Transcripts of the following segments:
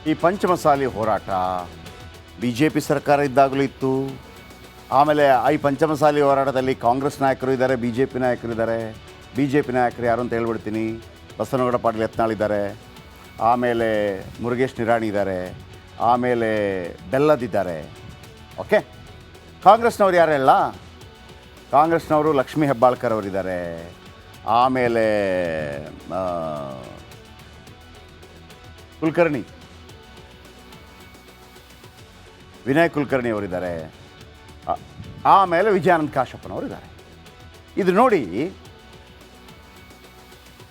ಈ ಪಂಚಮಸಾಲಿ ಹೋರಾಟ B J P ಸರ್ಕಾರ ಇದ್ದಾಗಲೂ ಇತ್ತು. ಆಮೇಲೆ ಈ ಪಂಚಮಸಾಲಿ ಹೋರಾಟದಲ್ಲಿ ಕಾಂಗ್ರೆಸ್ ನಾಯಕರು ಇದ್ದಾರೆ, ಬಿ ಜೆ ಪಿ ನಾಯಕರು ಇದ್ದಾರೆ. ಬಿ ಜೆ ಪಿ ನಾಯಕರು ಯಾರು ಅಂತ ಹೇಳ್ಬಿಡ್ತೀನಿ. ಬಸವನಗೌಡ ಪಾಟೀಲ್ ಯತ್ನಾಳ್ ಇದ್ದಾರೆ, ಆಮೇಲೆ ಮುರುಗೇಶ್ ನಿರಾಣಿ ಇದ್ದಾರೆ, ಆಮೇಲೆ ಬೆಲ್ಲದಿದ್ದಾರೆ. ಓಕೆ, ಕಾಂಗ್ರೆಸ್ನವ್ರು ಯಾರು ಹೇಳ? ಕಾಂಗ್ರೆಸ್ನವರು ಲಕ್ಷ್ಮೀ ಹೆಬ್ಬಾಳ್ಕರ್ ಅವರಿದ್ದಾರೆ, ಆಮೇಲೆ ಕುಲಕರ್ಣಿ ವಿನಯ್ ಕುಲಕರ್ಣಿ ಅವರಿದ್ದಾರೆ, ಆಮೇಲೆ ವಿಜಯಾನಂದ ಕಾಶಪ್ಪನವರಿದ್ದಾರೆ. ಇದು ನೋಡಿ,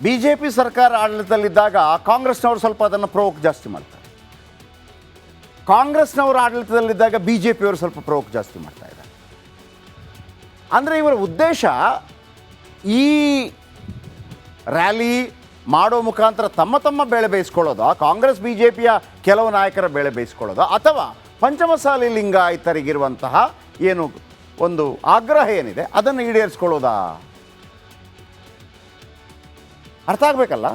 ಬಿ ಜೆ ಪಿ ಸರ್ಕಾರ ಆಡಳಿತದಲ್ಲಿದ್ದಾಗ ಕಾಂಗ್ರೆಸ್ನವರು ಸ್ವಲ್ಪ ಅದನ್ನು ಪ್ರವೋಕ್ ಜಾಸ್ತಿ ಮಾಡ್ತಾರೆ. ಕಾಂಗ್ರೆಸ್ನವರು ಆಡಳಿತದಲ್ಲಿದ್ದಾಗ ಬಿ ಜೆ ಪಿಯವರು ಸ್ವಲ್ಪ ಪ್ರವೋಕ್ ಜಾಸ್ತಿ ಮಾಡ್ತಾ ಇದ್ದಾರೆ. ಅಂದರೆ ಇವರ ಉದ್ದೇಶ ಈ ರ್ಯಾಲಿ ಮಾಡೋ ಮುಖಾಂತರ ತಮ್ಮ ತಮ್ಮ ಬೇಳೆ ಬೇಯಿಸ್ಕೊಳ್ಳೋದು, ಕಾಂಗ್ರೆಸ್ ಬಿ ಜೆ ಪಿಯ ಕೆಲವು ನಾಯಕರ ಬೇಳೆ ಬೇಯಿಸ್ಕೊಳ್ಳೋದು, ಅಥವಾ ಪಂಚಮಸಾಲಿ ಲಿಂಗಾಯತರಿಗಿರುವಂತಹ ಏನು ಒಂದು ಆಗ್ರಹ ಏನಿದೆ ಅದನ್ನು ಈಡೇರಿಸ್ಕೊಳ್ಳೋದಾ? ಅರ್ಥ ಆಗಬೇಕಲ್ಲ.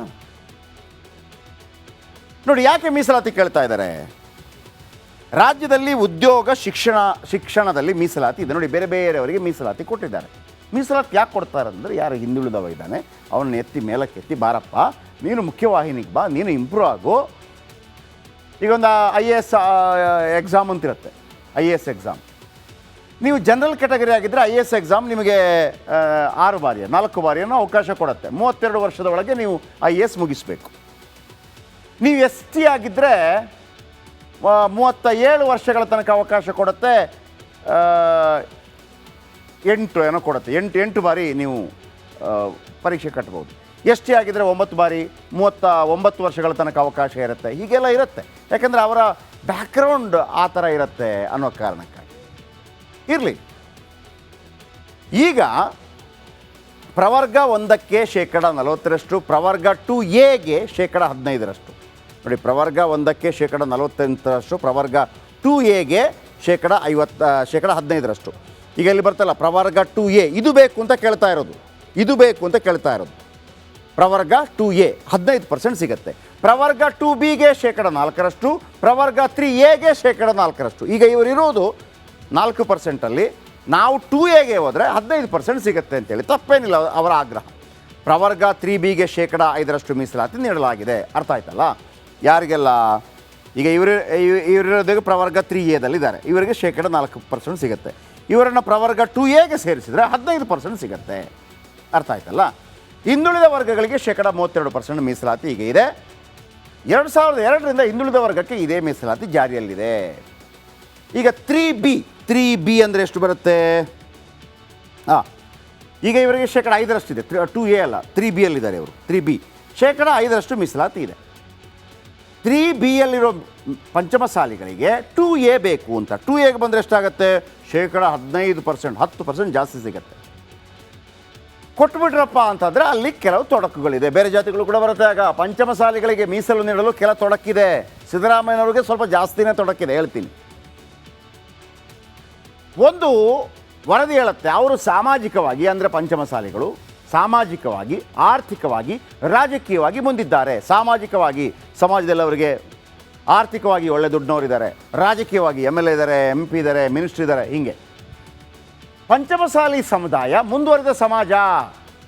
ನೋಡಿ, ಯಾಕೆ ಮೀಸಲಾತಿ ಕೇಳ್ತಾ ಇದ್ದಾರೆ? ರಾಜ್ಯದಲ್ಲಿ ಉದ್ಯೋಗ ಶಿಕ್ಷಣದಲ್ಲಿ ಮೀಸಲಾತಿ ಇದೆ. ನೋಡಿ, ಬೇರೆ ಬೇರೆಯವರಿಗೆ ಮೀಸಲಾತಿ ಕೊಟ್ಟಿದ್ದಾರೆ. ಮೀಸಲಾತಿ ಯಾಕೆ ಕೊಡ್ತಾರೆ ಅಂದರೆ, ಯಾರು ಹಿಂದುಳಿದವ ಇದ್ದಾನೆ ಅವನನ್ನು ಎತ್ತಿ ಮೇಲಕ್ಕೆ ಎತ್ತಿ, ಬಾರಪ್ಪ ನೀನು ಮುಖ್ಯವಾಹಿನಿಗೆ ಬಾ, ನೀನು ಇಂಪ್ರೂವ್ ಆಗು. ಈಗ ಒಂದು IAS ಎಕ್ಸಾಮ್ ಅಂತಿರುತ್ತೆ, IAS ಎಕ್ಸಾಮ್. ನೀವು ಜನರಲ್ ಕ್ಯಾಟಗರಿ ಆಗಿದ್ದರೆ IAS ಎಕ್ಸಾಮ್ ನಿಮಗೆ 4 ಬಾರಿಯನ್ನು ಅವಕಾಶ ಕೊಡುತ್ತೆ. 32 ವರ್ಷದ ಒಳಗೆ ನೀವು IAS ಮುಗಿಸ್ಬೇಕು. ನೀವು ST ಆಗಿದ್ದರೆ 37 ವರ್ಷಗಳ ತನಕ ಅವಕಾಶ ಕೊಡುತ್ತೆ. 8 ಬಾರಿ ನೀವು ಪರೀಕ್ಷೆ ಕಟ್ಬೋದು. ST ಆಗಿದ್ದರೆ 9 ಬಾರಿ, 39 ವರ್ಷಗಳ ತನಕ ಅವಕಾಶ ಇರುತ್ತೆ. ಹೀಗೆಲ್ಲ ಇರುತ್ತೆ, ಯಾಕಂದರೆ ಅವರ ಬ್ಯಾಕ್ಗ್ರೌಂಡ್ ಆ ಥರ ಇರುತ್ತೆ ಅನ್ನೋ ಕಾರಣಕ್ಕಾಗಿ. ಇರಲಿ, ಈಗ ಪ್ರವರ್ಗ 1ಕ್ಕೆ 40%, ಪ್ರವರ್ಗ 2Aಗೆ 15%. ನೋಡಿ, ಪ್ರವರ್ಗ 1ಕ್ಕೆ 48%, ಪ್ರವರ್ಗ 2Aಗೆ 15%. ಈಗ ಇಲ್ಲಿ ಬರ್ತಲ್ಲ ಪ್ರವರ್ಗ 2A, ಇದು ಬೇಕು ಅಂತ ಕೇಳ್ತಾ ಇರೋದು. ಪ್ರವರ್ಗ 2A 15% ಸಿಗುತ್ತೆ. ಪ್ರವರ್ಗ 2Bಗೆ 4%, ಪ್ರವರ್ಗ 3Aಗೆ 4%. ಈಗ ಇವರಿರೋದು 4%. ನಾವು 2Aಗೆ ಹೋದರೆ 15% ಸಿಗುತ್ತೆ ಅಂತೇಳಿ ತಪ್ಪೇನಿಲ್ಲ ಅವರ ಆಗ್ರಹ. ಪ್ರವರ್ಗ 3Bಗೆ 5% ಮೀಸಲಾತಿ ನೀಡಲಾಗಿದೆ. ಅರ್ಥ ಆಯ್ತಲ್ಲ ಯಾರಿಗೆಲ್ಲ? ಈಗ ಇವರಿರೋದಕ್ಕೆ ಪ್ರವರ್ಗ 3Aದಲ್ಲಿದ್ದಾರೆ, ಇವರಿಗೆ 4% ಸಿಗುತ್ತೆ. ಇವರನ್ನು ಪ್ರವರ್ಗ 2Aಗೆ ಸೇರಿಸಿದರೆ 15% ಸಿಗುತ್ತೆ. ಅರ್ಥ ಆಯ್ತಲ್ಲ? ಹಿಂದುಳಿದ ವರ್ಗಗಳಿಗೆ 32% ಮೀಸಲಾತಿ ಈಗ ಇದೆ. 2002ರಿಂದ ಹಿಂದುಳಿದ ವರ್ಗಕ್ಕೆ ಇದೇ ಮೀಸಲಾತಿ ಜಾರಿಯಲ್ಲಿದೆ. ಈಗ 3B ಅಂದರೆ ಎಷ್ಟು ಬರುತ್ತೆ? ಈಗ ಇವರಿಗೆ 5% ಇದೆ. 2A ಅಲ್ಲ, 3Bಯಲ್ಲಿದ್ದಾರೆ ಇವರು. 3B 5% ಮೀಸಲಾತಿ ಇದೆ. 3Bಯಲ್ಲಿರೋ ಪಂಚಮಸಾಲಿಗಳಿಗೆ 2A ಬೇಕು ಅಂತ. 2Aಗೆ ಬಂದರೆ ಎಷ್ಟಾಗುತ್ತೆ? 15%, 10% ಜಾಸ್ತಿ ಸಿಗುತ್ತೆ. ಕೊಟ್ಬಿಟ್ರಪ್ಪ ಅಂತಂದರೆ ಅಲ್ಲಿ ಕೆಲವು ತೊಡಕುಗಳಿದೆ. ಬೇರೆ ಜಾತಿಗಳು ಕೂಡ ಬರುತ್ತೆ. ಆಗ ಪಂಚಮಸಾಲಿಗಳಿಗೆ ಮೀಸಲು ನೀಡಲು ಕೆಲ ತೊಡಕಿದೆ. ಸಿದ್ದರಾಮಯ್ಯನವ್ರಿಗೆ ಸ್ವಲ್ಪ ಜಾಸ್ತಿನೇ ತೊಡಕಿದೆ, ಹೇಳ್ತೀನಿ. ಒಂದು ವರದಿ ಹೇಳುತ್ತೆ, ಅವರು ಸಾಮಾಜಿಕವಾಗಿ, ಅಂದರೆ ಪಂಚಮಸಾಲಿಗಳು ಸಾಮಾಜಿಕವಾಗಿ, ಆರ್ಥಿಕವಾಗಿ, ರಾಜಕೀಯವಾಗಿ ಮುಂದಿದ್ದಾರೆ. ಸಾಮಾಜಿಕವಾಗಿ ಸಮಾಜದಲ್ಲಿ ಅವರಿಗೆ ಆರ್ಥಿಕವಾಗಿ ಒಳ್ಳೆ ದುಡ್ಡಿನವರಿದ್ದಾರೆ, ರಾಜಕೀಯವಾಗಿ MLA ಇದ್ದಾರೆ, MP ಇದ್ದಾರೆ, ಮಿನಿಸ್ಟ್ರ್ ಇದ್ದಾರೆ. ಹೀಗೆ ಪಂಚಮಸಾಲಿ ಸಮುದಾಯ ಮುಂದುವರೆದ ಸಮಾಜ,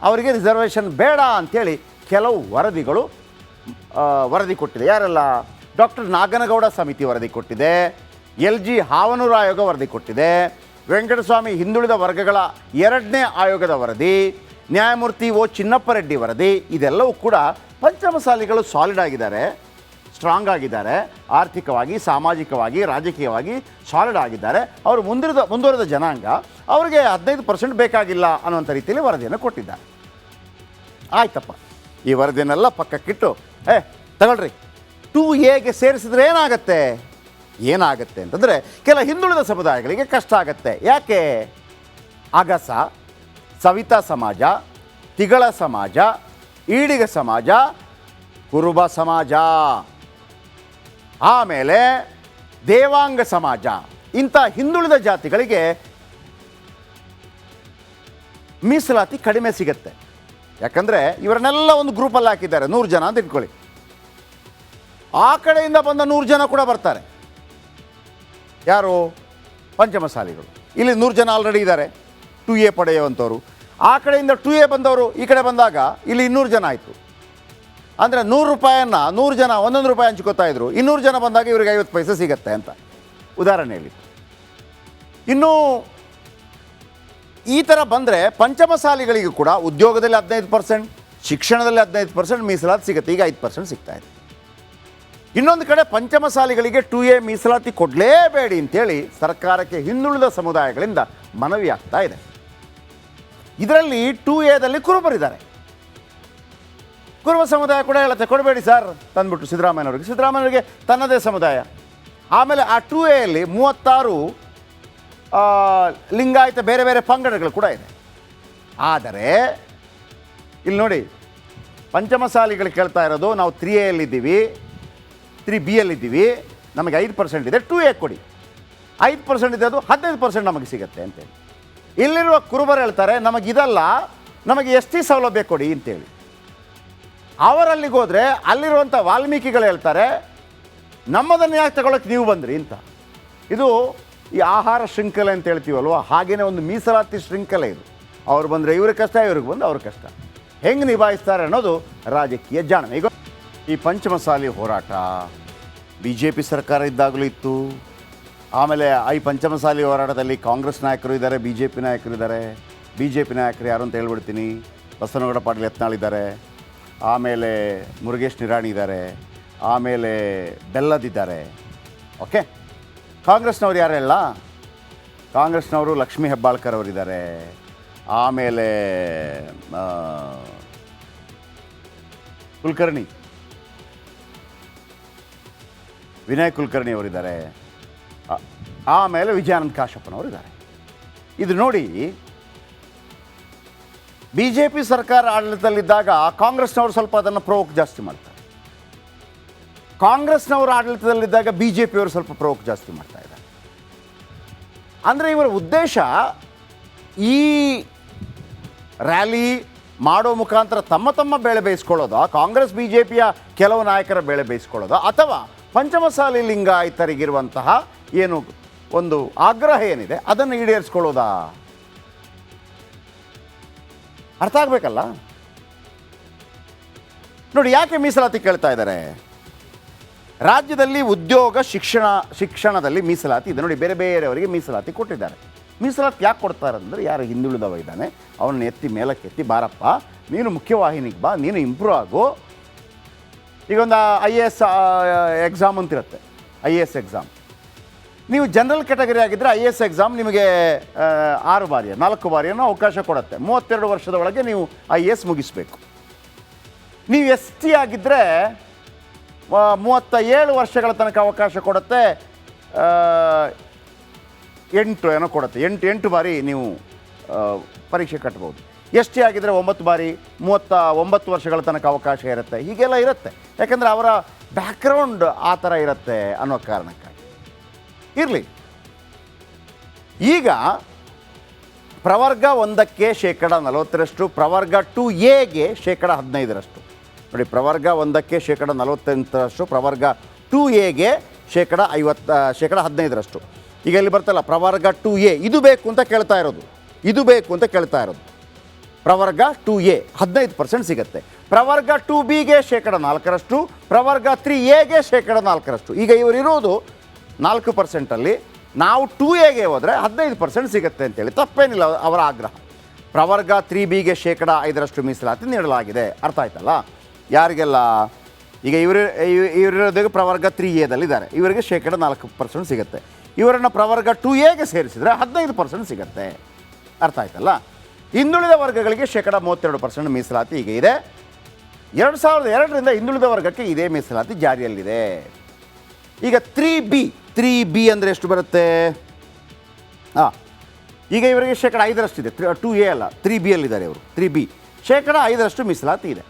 ಅವರಿಗೆ ರಿಸರ್ವೇಷನ್ ಬೇಡ ಅಂಥೇಳಿ ಕೆಲವು ವರದಿಗಳು ವರದಿ ಕೊಟ್ಟಿದೆ. ಯಾರೆಲ್ಲ? ಡಾಕ್ಟರ್ ನಾಗನಗೌಡ ಸಮಿತಿ ವರದಿ ಕೊಟ್ಟಿದೆ, LG ಹಾವನೂರು ಆಯೋಗ ವರದಿ ಕೊಟ್ಟಿದೆ, ವೆಂಕಟಸ್ವಾಮಿ ಹಿಂದುಳಿದ ವರ್ಗಗಳ 2ನೇ ಆಯೋಗದ ವರದಿ, ನ್ಯಾಯಮೂರ್ತಿ O ಚಿನ್ನಪ್ಪ ರೆಡ್ಡಿ ವರದಿ. ಇದೆಲ್ಲವೂ ಕೂಡ ಪಂಚಮಸಾಲಿಗಳು ಸಾಲಿಡ್ ಆಗಿದ್ದಾರೆ, ಸ್ಟ್ರಾಂಗ್ ಆಗಿದ್ದಾರೆ, ಆರ್ಥಿಕವಾಗಿ, ಸಾಮಾಜಿಕವಾಗಿ, ರಾಜಕೀಯವಾಗಿ ಸಾಲಿಡ್ ಆಗಿದ್ದಾರೆ. ಅವರು ಮುಂದುವರೆದ ಜನಾಂಗ, ಅವರಿಗೆ 15% ಬೇಕಾಗಿಲ್ಲ ಅನ್ನೋಂಥ ರೀತಿಯಲ್ಲಿ ವರದಿಯನ್ನು ಕೊಟ್ಟಿದ್ದಾರೆ. ಆಯ್ತಪ್ಪ, ಈ ವರದಿಯನ್ನೆಲ್ಲ ಪಕ್ಕಕ್ಕಿಟ್ಟು ತಗೊಳ್ರಿ, 2Aಗೆ ಸೇರಿಸಿದ್ರೆ ಏನಾಗುತ್ತೆ ಅಂತಂದರೆ, ಕೆಲ ಹಿಂದುಳಿದ ಸಮುದಾಯಗಳಿಗೆ ಕಷ್ಟ ಆಗತ್ತೆ. ಯಾಕೆ? ಅಗಸ, ಸವಿತಾ ಸಮಾಜ, ತಿಗಳ ಸಮಾಜ, ಈಡಿಗ ಸಮಾಜ, ಕುರುಬ ಸಮಾಜ, ಆಮೇಲೆ ದೇವಾಂಗ ಸಮಾಜ, ಇಂಥ ಹಿಂದುಳಿದ ಜಾತಿಗಳಿಗೆ ಮೀಸಲಾತಿ ಕಡಿಮೆ ಸಿಗುತ್ತೆ. ಯಾಕಂದರೆ ಇವರನ್ನೆಲ್ಲ ಒಂದು ಗ್ರೂಪಲ್ಲಿ ಹಾಕಿದ್ದಾರೆ, 100 ಜನ ಅಂತ ಇಟ್ಕೊಳ್ಳಿ. ಆ ಕಡೆಯಿಂದ ಬಂದ 100 ಜನ ಕೂಡ ಬರ್ತಾರೆ. ಯಾರು? ಪಂಚಮಸಾಲಿಗಳು. ಇಲ್ಲಿ 100 ಜನ ಆಲ್ರೆಡಿ ಇದ್ದಾರೆ 2A ಪಡೆಯುವಂಥವ್ರು. ಆ ಕಡೆಯಿಂದ 2A ಬಂದವರು ಈ ಕಡೆ ಬಂದಾಗ ಇಲ್ಲಿ 200 ಜನ ಆಯಿತು. ಅಂದರೆ 100 ರೂಪಾಯಿಯನ್ನು 100 ಜನ 1 ರೂಪಾಯಿ ಹಂಚ್ಕೋತಾ ಇದ್ರು. 200 ಜನ ಬಂದಾಗ ಇವ್ರಿಗೆ 50 ಪೈಸೆ ಸಿಗತ್ತೆ ಅಂತ ಉದಾಹರಣೆ ಹೇಳಿ. ಇನ್ನು ಈ ಥರ ಬಂದರೆ ಪಂಚಮಸಾಲಿಗಳಿಗೂ ಕೂಡ ಉದ್ಯೋಗದಲ್ಲಿ 15%, ಶಿಕ್ಷಣದಲ್ಲಿ 15% ಮೀಸಲಾತಿ ಸಿಗುತ್ತೆ. ಈಗ 5% ಸಿಗ್ತಾ ಇದೆ. ಇನ್ನೊಂದು ಕಡೆ ಪಂಚಮಸಾಲಿಗಳಿಗೆ 2A ಮೀಸಲಾತಿ ಕೊಡಲೇಬೇಡಿ ಅಂತೇಳಿ ಸರ್ಕಾರಕ್ಕೆ ಹಿಂದುಳಿದ ಸಮುದಾಯಗಳಿಂದ ಮನವಿ ಆಗ್ತಾ ಇದೆ. ಇದರಲ್ಲಿ 2Aದಲ್ಲಿ ಕುರುಬರಿದ್ದಾರೆ. ಕುರುಬ ಸಮುದಾಯ ಕೂಡ ಹೇಳುತ್ತೆ ಕೊಡಬೇಡಿ ಸರ್ ತಂದ್ಬಿಟ್ಟು ಸಿದ್ದರಾಮಯ್ಯನವ್ರಿಗೆ. ಸಿದ್ದರಾಮಯ್ಯವ್ರಿಗೆ ತನ್ನದೇ ಸಮುದಾಯ. ಆಮೇಲೆ ಆ 2Aಯಲ್ಲಿ 36 ಲಿಂಗಾಯತ ಬೇರೆ ಬೇರೆ ಪಂಗಡಗಳು ಕೂಡ ಇದೆ. ಆದರೆ ಇಲ್ಲಿ ನೋಡಿ, ಪಂಚಮಸಾಲಿಗಳು ಕೇಳ್ತಾ ಇರೋದು ನಾವು 3Aಯಲ್ಲಿದ್ದೀವಿ, 3Bಯಲ್ಲಿದ್ದೀವಿ, ನಮಗೆ 5% ಇದೆ, 2A ಕೊಡಿ. 5% ಇದೆ, ಅದು 15% ನಮಗೆ ಸಿಗುತ್ತೆ ಅಂತೇಳಿ. ಇಲ್ಲಿರುವ ಕುರುಬರು ಹೇಳ್ತಾರೆ ನಮಗಿದಲ್ಲ, ನಮಗೆ ST ಸೌಲಭ್ಯ ಕೊಡಿ ಅಂತೇಳಿ. ಅವರಲ್ಲಿಗೆ ಹೋದರೆ ಅಲ್ಲಿರುವಂಥ ವಾಲ್ಮೀಕಿಗಳು ಹೇಳ್ತಾರೆ ನಮ್ಮದನ್ನು ಯಾಕೆ ತಗೊಳ್ಳೋಕ್ಕೆ ನೀವು ಬಂದ್ರಿ ಅಂತ. ಇದು ಈ ಆಹಾರ ಶೃಂಖಲೆ ಅಂತ ಹೇಳ್ತೀವಲ್ವ, ಹಾಗೆಯೇ ಒಂದು ಮೀಸಲಾತಿ ಶೃಂಖಲೆ ಇದು. ಅವ್ರು ಬಂದರೆ ಇವ್ರ ಕಷ್ಟ, ಇವ್ರಿಗೆ ಬಂದು ಅವ್ರ ಕಷ್ಟ. ಹೆಂಗೆ ನಿಭಾಯಿಸ್ತಾರೆ ಅನ್ನೋದು ರಾಜಕೀಯ ಜಾಣ. ಈಗ ಈ ಪಂಚಮಸಾಲಿ ಹೋರಾಟ BJP ಸರ್ಕಾರ ಇದ್ದಾಗಲೂ ಇತ್ತು. ಆಮೇಲೆ ಈ ಪಂಚಮಸಾಲಿ ಹೋರಾಟದಲ್ಲಿ ಕಾಂಗ್ರೆಸ್ ನಾಯಕರು ಇದ್ದಾರೆ, BJP ನಾಯಕರು ಇದ್ದಾರೆ. BJP ನಾಯಕರು ಯಾರು ಅಂತ ಹೇಳ್ಬಿಡ್ತೀನಿ. ಬಸವನಗೌಡ ಪಾಟೀಲ್ ಯತ್ನಾಳ್ ಇದ್ದಾರೆ, ಆಮೇಲೆ ಮುರುಗೇಶ್ ನಿರಾಣಿ ಇದ್ದಾರೆ, ಆಮೇಲೆ ಬೆಲ್ಲದಿದ್ದಾರೆ. ಓಕೆ, ಕಾಂಗ್ರೆಸ್ನವ್ರು ಯಾರು ಹೇಳ? ಕಾಂಗ್ರೆಸ್ನವರು ಲಕ್ಷ್ಮೀ ಹೆಬ್ಬಾಳ್ಕರ್ ಅವರಿದ್ದಾರೆ, ಆಮೇಲೆ ಕುಲಕರ್ಣಿ ವಿನಯ್ ಕುಲಕರ್ಣಿ ಅವರಿದ್ದಾರೆ, ಆಮೇಲೆ ವಿಜಯಾನಂದ ಕಾಶಪ್ಪನವರಿದ್ದಾರೆ. ಇದು ನೋಡಿ, BJP ಸರ್ಕಾರ ಆಡಳಿತದಲ್ಲಿದ್ದಾಗ ಕಾಂಗ್ರೆಸ್ನವರು ಸ್ವಲ್ಪ ಅದನ್ನು ಪ್ರವೋಕ್ ಜಾಸ್ತಿ ಮಾಡ್ತಾರೆ. ಕಾಂಗ್ರೆಸ್ನವರು ಆಡಳಿತದಲ್ಲಿದ್ದಾಗ BJPಯವರು ಸ್ವಲ್ಪ ಪ್ರವೋಕ್ ಜಾಸ್ತಿ ಮಾಡ್ತಾ ಇದ್ದಾರೆ. ಅಂದರೆ ಇವರ ಉದ್ದೇಶ ಈ ರ್ಯಾಲಿ ಮಾಡೋ ಮುಖಾಂತರ ತಮ್ಮ ಬೇಳೆ ಬೇಯಿಸ್ಕೊಳ್ಳೋದು, ಕಾಂಗ್ರೆಸ್ BJPಯ ಕೆಲವು ನಾಯಕರ ಬೇಳೆ ಬೇಯಿಸ್ಕೊಳ್ಳೋದು, ಅಥವಾ ಪಂಚಮಸಾಲಿ ಲಿಂಗಾಯತರಿಗಿರುವಂತಹ ಏನು ಒಂದು ಆಗ್ರಹ ಏನಿದೆ ಅದನ್ನು ಈಡೇರಿಸ್ಕೊಳ್ಳೋದಾ? ಅರ್ಥ ಆಗಬೇಕಲ್ಲ. ನೋಡಿ, ಯಾಕೆ ಮೀಸಲಾತಿ ಕೇಳ್ತಾ ಇದ್ದಾರೆ? ರಾಜ್ಯದಲ್ಲಿ ಉದ್ಯೋಗ ಶಿಕ್ಷಣದಲ್ಲಿ ಮೀಸಲಾತಿ ಇದೆ. ನೋಡಿ, ಬೇರೆ ಬೇರೆಯವರಿಗೆ ಮೀಸಲಾತಿ ಕೊಟ್ಟಿದ್ದಾರೆ. ಮೀಸಲಾತಿ ಯಾಕೆ ಕೊಡ್ತಾರೆ ಅಂದರೆ, ಯಾರು ಹಿಂದುಳಿದವ ಇದ್ದಾನೆ ಅವನನ್ನು ಎತ್ತಿ ಮೇಲಕ್ಕೆ ಎತ್ತಿ, ಬಾರಪ್ಪ ನೀನು ಮುಖ್ಯವಾಹಿನಿಗೆ ಬಾ, ನೀನು ಇಂಪ್ರೂವ್ ಆಗು. ಈಗ ಒಂದು IAS ಎಕ್ಸಾಮ್ ಅಂತಿರುತ್ತೆ, IAS ಎಕ್ಸಾಮ್. ನೀವು ಜನರಲ್ ಕ್ಯಾಟಗರಿ ಆಗಿದ್ದರೆ IAS ಎಕ್ಸಾಮ್ ನಿಮಗೆ 4 ಬಾರಿಯನ್ನು ಅವಕಾಶ ಕೊಡುತ್ತೆ. 32 ವರ್ಷದ ಒಳಗೆ ನೀವು IAS ಮುಗಿಸ್ಬೇಕು. ನೀವು ST ಆಗಿದ್ದರೆ 37 ವರ್ಷಗಳ ತನಕ ಅವಕಾಶ ಕೊಡುತ್ತೆ. 8 ಏನೋ ಕೊಡುತ್ತೆ, 8 ಬಾರಿ ನೀವು ಪರೀಕ್ಷೆ ಕಟ್ಬೋದು. ST ಆಗಿದ್ದರೆ 9 ಬಾರಿ, 39 ವರ್ಷಗಳ ತನಕ ಅವಕಾಶ ಇರುತ್ತೆ. ಹೀಗೆಲ್ಲ ಇರುತ್ತೆ, ಯಾಕಂದರೆ ಅವರ ಬ್ಯಾಕ್ಗ್ರೌಂಡ್ ಆ ಥರ ಇರುತ್ತೆ ಅನ್ನೋ ಕಾರಣಕ್ಕಾಗಿ. ಇರಲಿ, ಈಗ ಪ್ರವರ್ಗ 1ಕ್ಕೆ 40%, ಪ್ರವರ್ಗ 2Aಗೆ 15%. ನೋಡಿ, ಪ್ರವರ್ಗ 1ಕ್ಕೆ 48%, ಪ್ರವರ್ಗ 2Aಗೆ 15%. ಈಗ ಇಲ್ಲಿ ಬರ್ತಲ್ಲ ಪ್ರವರ್ಗ 2A, ಇದು ಬೇಕು ಅಂತ ಕೇಳ್ತಾ ಇರೋದು. ಪ್ರವರ್ಗ 2A 15% ಸಿಗುತ್ತೆ. ಪ್ರವರ್ಗ 2Bಗೆ 4%, ಪ್ರವರ್ಗ 3Aಗೆ 4%. ಈಗ ಇವರಿರೋದು 4%. ನಾವು 2Aಗೆ ಹೋದರೆ 15% ಸಿಗುತ್ತೆ ಅಂತೇಳಿ ತಪ್ಪೇನಿಲ್ಲ ಅವರ ಆಗ್ರಹ. ಪ್ರವರ್ಗ 3Bಗೆ 5% ಮೀಸಲಾತಿ ನೀಡಲಾಗಿದೆ. ಅರ್ಥ ಆಯ್ತಲ್ಲ ಯಾರಿಗೆಲ್ಲ? ಈಗ ಇವರಿರೋದಕ್ಕೆ ಪ್ರವರ್ಗ 3Aದಲ್ಲಿದ್ದಾರೆ, ಇವರಿಗೆ 4% ಸಿಗುತ್ತೆ. ಇವರನ್ನು ಪ್ರವರ್ಗ 2Aಗೆ ಸೇರಿಸಿದರೆ 15% ಸಿಗುತ್ತೆ. ಅರ್ಥ ಆಯ್ತಲ್ಲ? ಹಿಂದುಳಿದ ವರ್ಗಗಳಿಗೆ 32% ಮೀಸಲಾತಿ ಈಗ ಇದೆ. 2002ರಿಂದ ಹಿಂದುಳಿದ ವರ್ಗಕ್ಕೆ ಇದೇ ಮೀಸಲಾತಿ ಜಾರಿಯಲ್ಲಿದೆ. ಈಗ 3B ಅಂದರೆ ಎಷ್ಟು ಬರುತ್ತೆ? ಈಗ ಇವರಿಗೆ 5% ಇದೆ. 2A ಅಲ್ಲ, 3Bಯಲ್ಲಿದ್ದಾರೆ ಇವರು. 3B 5% ಮೀಸಲಾತಿ ಇದೆ.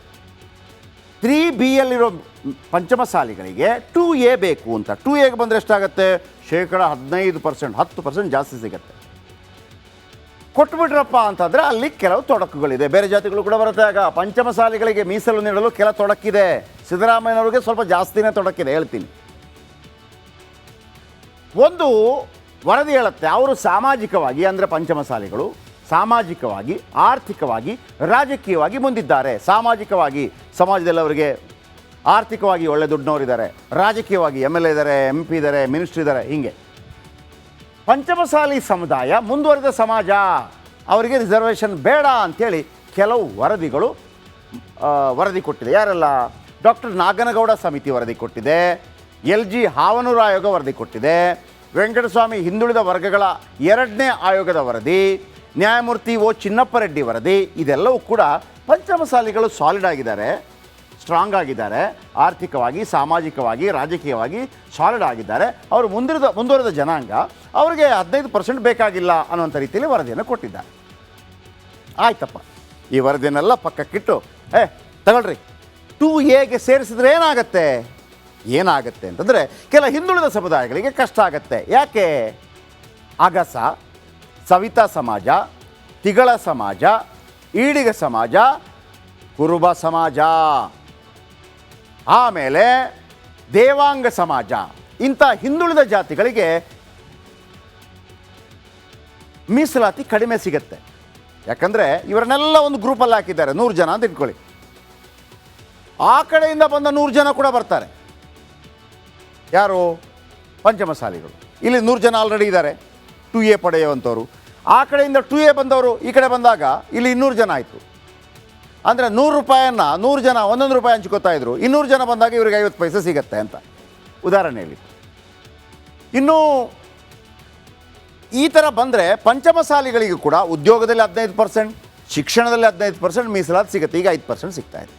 3Bಯಲ್ಲಿರೋ ಪಂಚಮಸಾಲಿಗಳಿಗೆ 2A ಬೇಕು ಅಂತ. 2Aಗೆ ಬಂದರೆ ಎಷ್ಟಾಗುತ್ತೆ? 15%, 10% ಜಾಸ್ತಿ ಸಿಗುತ್ತೆ. ಕೊಟ್ಬಿಟ್ರಪ್ಪ ಅಂತಂದರೆ ಅಲ್ಲಿ ಕೆಲವು ತೊಡಕುಗಳಿದೆ. ಬೇರೆ ಜಾತಿಗಳು ಕೂಡ ಬರುತ್ತೆ. ಆಗ ಪಂಚಮಸಾಲಿಗಳಿಗೆ ಮೀಸಲು ನೀಡಲು ಕೆಲ ತೊಡಕಿದೆ. ಸಿದ್ದರಾಮಯ್ಯನವ್ರಿಗೆ ಸ್ವಲ್ಪ ಜಾಸ್ತಿನೇ ತೊಡಕಿದೆ, ಹೇಳ್ತೀನಿ. ಒಂದು ವರದಿ ಹೇಳುತ್ತೆ, ಅವರು ಸಾಮಾಜಿಕವಾಗಿ ಅಂದರೆ ಪಂಚಮಸಾಲಿಗಳು ಸಾಮಾಜಿಕವಾಗಿ, ಆರ್ಥಿಕವಾಗಿ, ರಾಜಕೀಯವಾಗಿ ಮುಂದಿದ್ದಾರೆ. ಸಾಮಾಜಿಕವಾಗಿ ಸಮಾಜದಲ್ಲಿ ಅವರಿಗೆ ಆರ್ಥಿಕವಾಗಿ ಒಳ್ಳೆ ದುಡ್ಡಿನವರಿದ್ದಾರೆ, ರಾಜಕೀಯವಾಗಿ ಎಮ್ ಎಲ್ ಎ ಇದ್ದಾರೆ, ಎಂ ಪಿ ಇದ್ದಾರೆ, ಮಿನಿಸ್ಟ್ರ್ ಇದ್ದಾರೆ. ಹೀಗೆ ಪಂಚಮಸಾಲಿ ಸಮುದಾಯ ಮುಂದುವರಿದ ಸಮಾಜ, ಅವರಿಗೆ ರಿಸರ್ವೇಷನ್ ಬೇಡ ಅಂಥೇಳಿ ಕೆಲವು ವರದಿಗಳು ವರದಿ ಕೊಟ್ಟಿದೆ. ಯಾರೆಲ್ಲ? ಡಾಕ್ಟರ್ ನಾಗನಗೌಡ ಸಮಿತಿ ವರದಿ ಕೊಟ್ಟಿದೆ, LG ಹಾವನೂರು ಆಯೋಗ ವರದಿ ಕೊಟ್ಟಿದೆ, ವೆಂಕಟಸ್ವಾಮಿ ಹಿಂದುಳಿದ ವರ್ಗಗಳ 2ನೇ ಆಯೋಗದ ವರದಿ, ನ್ಯಾಯಮೂರ್ತಿ O ಚಿನ್ನಪ್ಪ ರೆಡ್ಡಿ ವರದಿ. ಇದೆಲ್ಲವೂ ಕೂಡ ಪಂಚಮಸಾಲಿಗಳು ಸಾಲಿಡ್ ಆಗಿದ್ದಾರೆ, ಸ್ಟ್ರಾಂಗ್ ಆಗಿದ್ದಾರೆ, ಆರ್ಥಿಕವಾಗಿ, ಸಾಮಾಜಿಕವಾಗಿ, ರಾಜಕೀಯವಾಗಿ ಸಾಲಿಡ್ ಆಗಿದ್ದಾರೆ. ಅವರು ಮುಂದುವರೆದ ಜನಾಂಗ, ಅವರಿಗೆ 15% ಬೇಕಾಗಿಲ್ಲ ಅನ್ನುವಂಥ ರೀತಿಯಲ್ಲಿ ವರದಿಯನ್ನು ಕೊಟ್ಟಿದ್ದಾರೆ. ಆಯ್ತಪ್ಪ, ಈ ವರದಿಯನ್ನೆಲ್ಲ ಪಕ್ಕಕ್ಕಿಟ್ಟು ತಗೊಳ್ರಿ, 2Aಗೆ ಸೇರಿಸಿದ್ರೆ ಏನಾಗುತ್ತೆ ಅಂತಂದರೆ ಕೆಲ ಹಿಂದುಳಿದ ಸಮುದಾಯಗಳಿಗೆ ಕಷ್ಟ ಆಗತ್ತೆ. ಯಾಕೆ? ಅಗಸ, ಸವಿತಾ ಸಮಾಜ, ತಿಗಳ ಸಮಾಜ, ಈಡಿಗ ಸಮಾಜ, ಕುರುಬ ಸಮಾಜ, ಆಮೇಲೆ ದೇವಾಂಗ ಸಮಾಜ, ಇಂಥ ಹಿಂದುಳಿದ ಜಾತಿಗಳಿಗೆ ಮೀಸಲಾತಿ ಕಡಿಮೆ ಸಿಗುತ್ತೆ. ಯಾಕಂದರೆ ಇವರನ್ನೆಲ್ಲ ಒಂದು ಗ್ರೂಪಲ್ಲಿ ಹಾಕಿದ್ದಾರೆ, 100 ಜನ ಅಂತ ಇಟ್ಕೊಳ್ಳಿ. ಆ ಕಡೆಯಿಂದ ಬಂದ 100 ಜನ ಕೂಡ ಬರ್ತಾರೆ. ಯಾರು? ಪಂಚಮಸಾಲಿಗಳು. ಇಲ್ಲಿ 100 ಜನ ಆಲ್ರೆಡಿ ಇದ್ದಾರೆ 2A ಪಡೆಯುವಂಥವ್ರು. ಆ ಕಡೆಯಿಂದ 2A ಬಂದವರು ಈ ಕಡೆ ಬಂದಾಗ ಇಲ್ಲಿ 200 ಜನ ಆಯಿತು. ಅಂದರೆ 100 ರೂಪಾಯಿಯನ್ನು 100 ಜನ 1 ರೂಪಾಯಿ ಹಂಚ್ಕೋತಾ ಇದ್ರು. 200 ಜನ ಬಂದಾಗ ಇವ್ರಿಗೆ 50 ಪೈಸೆ ಸಿಗುತ್ತೆ ಅಂತ ಉದಾಹರಣೆ ಹೇಳಿ. ಇನ್ನು ಈ ಥರ ಬಂದರೆ ಪಂಚಮಸಾಲಿಗಳಿಗೂ ಕೂಡ ಉದ್ಯೋಗದಲ್ಲಿ 15%, ಶಿಕ್ಷಣದಲ್ಲಿ 15% ಮೀಸಲಾತಿ ಸಿಗುತ್ತೆ. ಈಗ 5% ಸಿಗ್ತಾ ಇದೆ.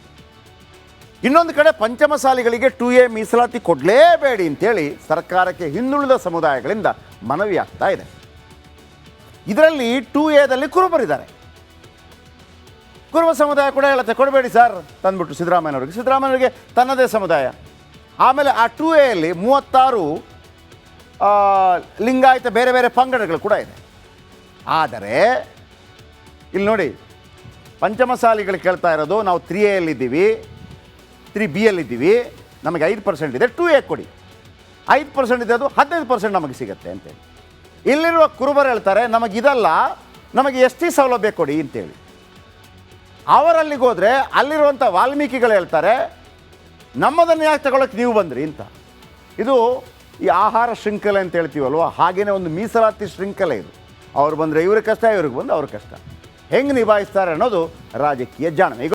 ಇನ್ನೊಂದು ಕಡೆ ಪಂಚಮಸಾಲಿಗಳಿಗೆ 2A ಮೀಸಲಾತಿ ಕೊಡಲೇಬೇಡಿ ಅಂತೇಳಿ ಸರ್ಕಾರಕ್ಕೆ ಹಿಂದುಳಿದ ಸಮುದಾಯಗಳಿಂದ ಮನವಿ ಆಗ್ತಾ ಇದೆ. ಇದರಲ್ಲಿ 2Aದಲ್ಲಿ ಕುರುಬರಿದ್ದಾರೆ. ಕುರುಬ ಸಮುದಾಯ ಕೂಡ ಹೇಳುತ್ತೆ, ಕೊಡಬೇಡಿ ಸರ್ ತಂದುಬಿಟ್ಟು ಸಿದ್ದರಾಮಯ್ಯನವರಿಗೆ ತನ್ನದೇ ಸಮುದಾಯ. ಆಮೇಲೆ ಆ 2Aಯಲ್ಲಿ 36 ಲಿಂಗಾಯತ ಬೇರೆ ಬೇರೆ ಪಂಗಡಗಳು ಕೂಡ ಇದೆ. ಆದರೆ ಇಲ್ಲಿ ನೋಡಿ, ಪಂಚಮಸಾಲಿಗಳು ಕೇಳ್ತಾ ಇರೋದು, ನಾವು 3Aಯಲ್ಲಿದ್ದೀವಿ, 3Bಯಲ್ಲಿದ್ದೀವಿ, ನಮಗೆ 5% ಇದೆ, 2A ಕೊಡಿ. 5% ಇದೆ, ಅದು 15% ನಮಗೆ ಸಿಗುತ್ತೆ ಅಂತೇಳಿ. ಇಲ್ಲಿರುವ ಕುರುಬರು ಹೇಳ್ತಾರೆ, ನಮಗಿದಲ್ಲ, ನಮಗೆ ST ಸೌಲಭ್ಯ ಕೊಡಿ ಅಂತೇಳಿ. ಅವರಲ್ಲಿಗೆ ಹೋದರೆ ಅಲ್ಲಿರುವಂಥ ವಾಲ್ಮೀಕಿಗಳು ಹೇಳ್ತಾರೆ, ನಮ್ಮದನ್ನು ಯಾಕೆ ತಗೊಳ್ಳೋಕ್ಕೆ ನೀವು ಬಂದ್ರಿ ಅಂತ. ಇದು ಈ ಆಹಾರ ಶೃಂಖಲೆ ಅಂತ ಹೇಳ್ತೀವಲ್ವ, ಹಾಗೆಯೇ ಒಂದು ಮೀಸಲಾತಿ ಶೃಂಖಲೆ ಇದು. ಅವ್ರು ಬಂದರೆ ಇವ್ರ ಕಷ್ಟ, ಇವ್ರಿಗೆ ಬಂದು ಅವ್ರ ಕಷ್ಟ. ಹೆಂಗೆ ನಿಭಾಯಿಸ್ತಾರೆ ಅನ್ನೋದು ರಾಜಕೀಯ ಜಾಣ.